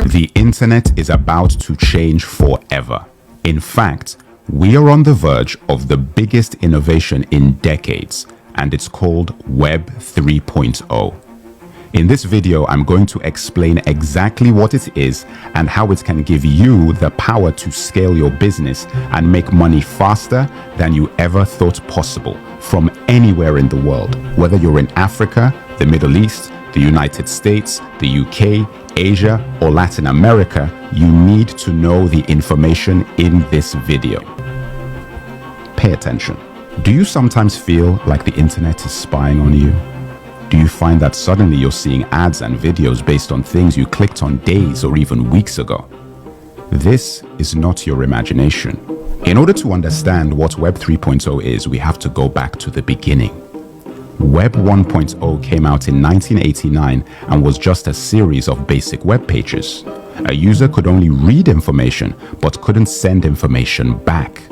The internet is about to change forever. In fact, we are on the verge of the biggest innovation in decades, and it's called Web 3.0. In this video, I'm going to explain exactly what it is and how it can give you the power to scale your business and make money faster than you ever thought possible from anywhere in the world. Whether you're in Africa, the Middle East, the United States, the UK, Asia, or Latin America, you need to know the information in this video. Pay attention. Do you sometimes feel like the internet is spying on you? Do you find that suddenly you're seeing ads and videos based on things you clicked on days or even weeks ago? This is not your imagination. In order to understand what Web 3.0 is, we have to go back to the beginning. Web 1.0 came out in 1989 and was just a series of basic web pages. A user could only read information but couldn't send information back.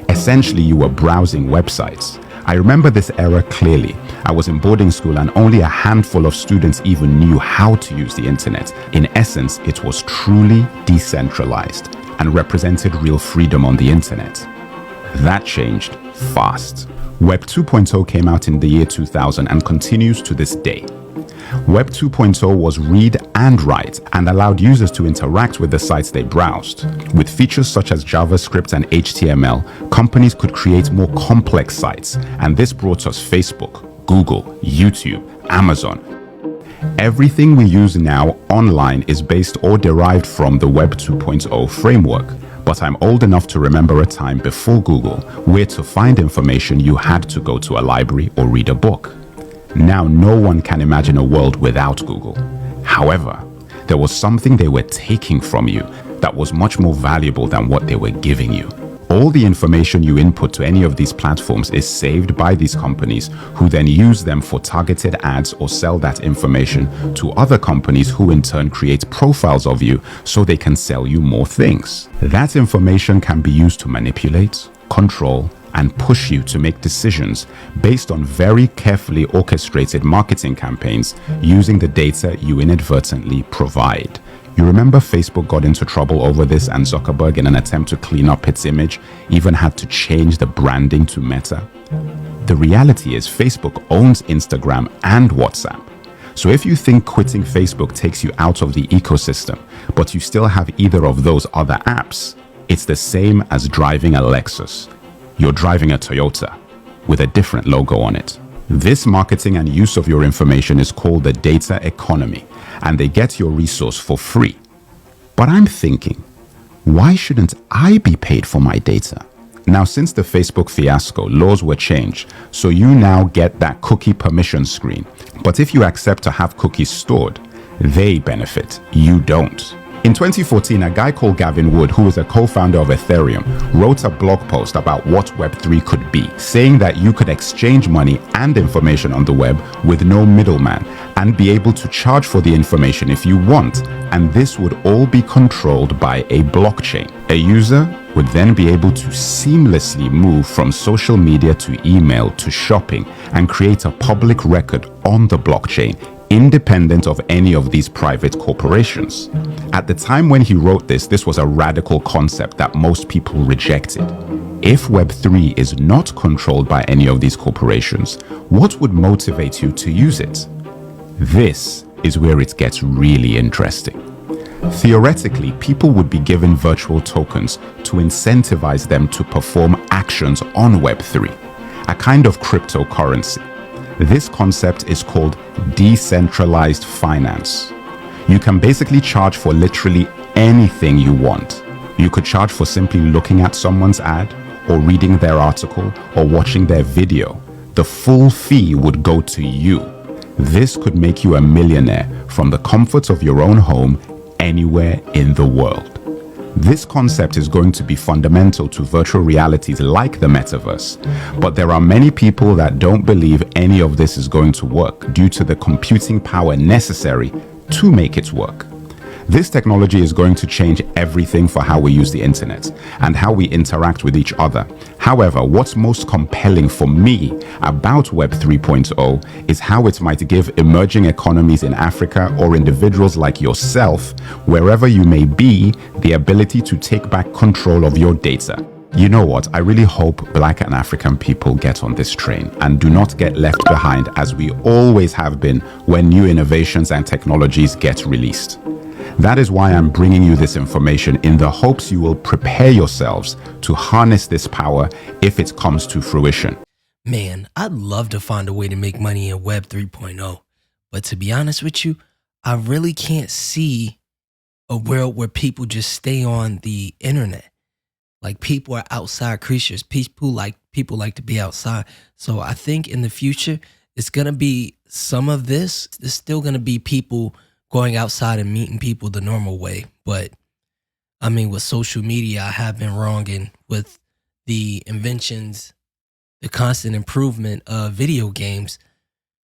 Essentially, you were browsing websites. I remember this era clearly. I was in boarding school and only a handful of students even knew how to use the internet. In essence, it was truly decentralized and represented real freedom on the internet. That changed fast. Web 2.0 came out in the year 2000 and continues to this day. Web 2.0 was read and write and allowed users to interact with the sites they browsed. With features such as JavaScript and HTML, companies could create more complex sites, and this brought us Facebook, Google, YouTube, Amazon. Everything we use now online is based or derived from the Web 2.0 framework. But I'm old enough to remember a time before Google where to find information you had to go to a library or read a book. Now no one can imagine a world without Google. However, there was something they were taking from you that was much more valuable than what they were giving you. All the information you input to any of these platforms is saved by these companies who then use them for targeted ads or sell that information to other companies who in turn create profiles of you so they can sell you more things. That information can be used to manipulate, control, and push you to make decisions based on very carefully orchestrated marketing campaigns using the data you inadvertently provide. You remember Facebook got into trouble over this, and Zuckerberg, in an attempt to clean up its image, even had to change the branding to Meta? The reality is Facebook owns Instagram and WhatsApp. So if you think quitting Facebook takes you out of the ecosystem, but you still have either of those other apps, it's the same as driving a Lexus. You're driving a Toyota with a different logo on it. This marketing and use of your information is called the data economy, and they get your resource for free. But I'm thinking, why shouldn't I be paid for my data? Now, since the Facebook fiasco, laws were changed, so you now get that cookie permission screen. But if you accept to have cookies stored, they benefit, you don't. In 2014, a guy called Gavin Wood, who is a co-founder of Ethereum, wrote a blog post about what Web3 could be, saying that you could exchange money and information on the web with no middleman and be able to charge for the information if you want, and this would all be controlled by a blockchain. A user would then be able to seamlessly move from social media to email to shopping and create a public record on the blockchain, independent of any of these private corporations. At the time when he wrote this, this was a radical concept that most people rejected. If Web3 is not controlled by any of these corporations, what would motivate you to use it? This is where it gets really interesting. Theoretically, people would be given virtual tokens to incentivize them to perform actions on Web3, a kind of cryptocurrency. This concept is called decentralized finance. You can basically charge for literally anything you want. You could charge for simply looking at someone's ad, or reading their article, or watching their video. The full fee would go to you. This could make you a millionaire from the comfort of your own home anywhere in the world. This concept is going to be fundamental to virtual realities like the metaverse, but there are many people that don't believe any of this is going to work due to the computing power necessary to make it work. This technology is going to change everything for how we use the internet and how we interact with each other. However, what's most compelling for me about Web 3.0 is how it might give emerging economies in Africa or individuals like yourself, wherever you may be, the ability to take back control of your data. You know what? I really hope Black and African people get on this train and do not get left behind, as we always have been when new innovations and technologies get released. That is why I'm bringing you this information in the hopes you will prepare yourselves to harness this power if it comes to fruition. Man, I'd love to find a way to make money in Web 3.0, but to be honest with you, I really can't see a world where people just stay on the internet. Like, people are outside creatures. People like to be outside. So I think in the future, it's going to be some of this. There's still going to be people going outside and meeting people the normal way. But I mean, with social media, I have been wrong. And with the inventions, the constant improvement of video games,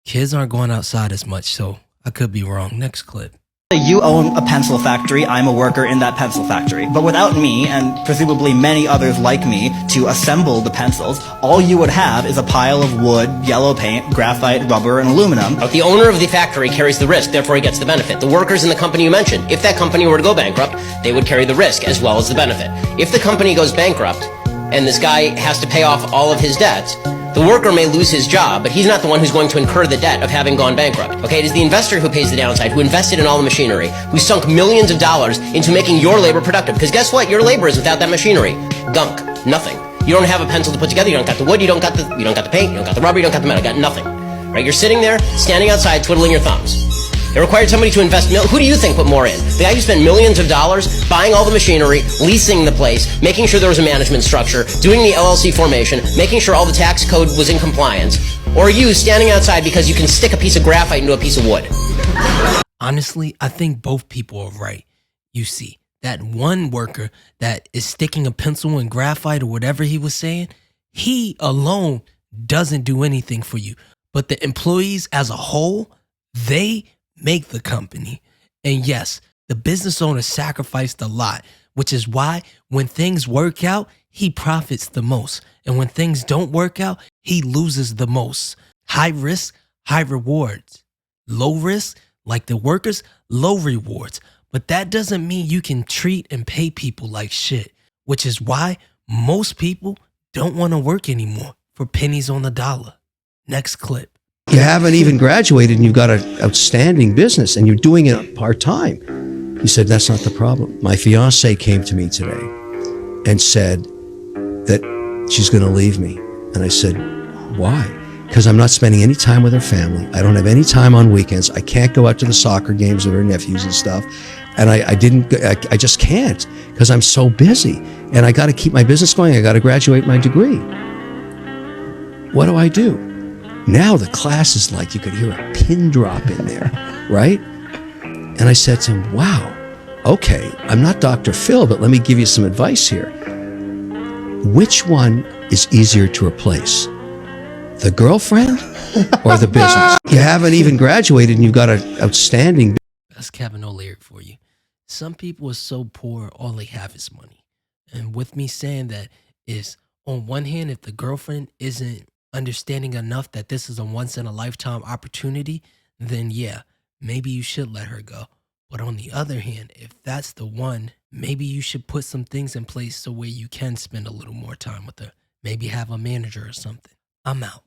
kids aren't going outside as much. So I could be wrong. Next clip. You own a pencil factory, I'm a worker in that pencil factory. But without me, and presumably many others like me, to assemble the pencils, all you would have is a pile of wood, yellow paint, graphite, rubber, and aluminum. The owner of the factory carries the risk, therefore he gets the benefit. The workers in the company you mentioned, if that company were to go bankrupt, they would carry the risk as well as the benefit. If the company goes bankrupt, and this guy has to pay off all of his debts, the worker may lose his job, but he's not the one who's going to incur the debt of having gone bankrupt. Okay, it is the investor who pays the downside, who invested in all the machinery, who sunk millions of dollars into making your labor productive. Because guess what? Your labor is without that machinery. Gunk. Nothing. You don't have a pencil to put together. You don't got the wood. You don't got the paint. You don't got the rubber. You don't got the metal. You got nothing. Right? You're sitting there, standing outside, twiddling your thumbs. It required somebody to invest. Who do you think put more in? The guy who spent millions of dollars buying all the machinery, leasing the place, making sure there was a management structure, doing the LLC formation, making sure all the tax code was in compliance, or you standing outside because you can stick a piece of graphite into a piece of wood? Honestly, I think both people are right. You see, that one worker that is sticking a pencil in graphite or whatever he was saying, he alone doesn't do anything for you. But the employees as a whole, they make the company. And yes, the business owner sacrificed a lot, which is why when things work out, he profits the most. And when things don't work out, he loses the most. High risk, high rewards. Low risk, like the workers, low rewards. But that doesn't mean you can treat and pay people like shit, which is why most people don't want to work anymore for pennies on the dollar. Next clip. You haven't even graduated and you've got an outstanding business and you're doing it part-time. He said, that's not the problem. My fiance came to me today and said that she's going to leave me. And I said, why? Because I'm not spending any time with her family. I don't have any time on weekends. I can't go out to the soccer games with her nephews and stuff. And I just can't because I'm so busy. And I got to keep my business going. I got to graduate my degree. What do I do? Now the class is like, you could hear a pin drop in there, right? And I said to him, wow, okay, I'm not Dr. Phil, but let me give you some advice here. Which one is easier to replace? The girlfriend or the business? You haven't even graduated and you've got an outstanding. That's Kevin O'Leary for you. Some people are so poor, all they have is money. And with me saying that is, on one hand, if the girlfriend isn't understanding enough that this is a once-in-a-lifetime opportunity, then yeah, maybe you should let her go. But on the other hand, if that's the one, maybe you should put some things in place so where you can spend a little more time with her. Maybe have a manager or something. I'm out.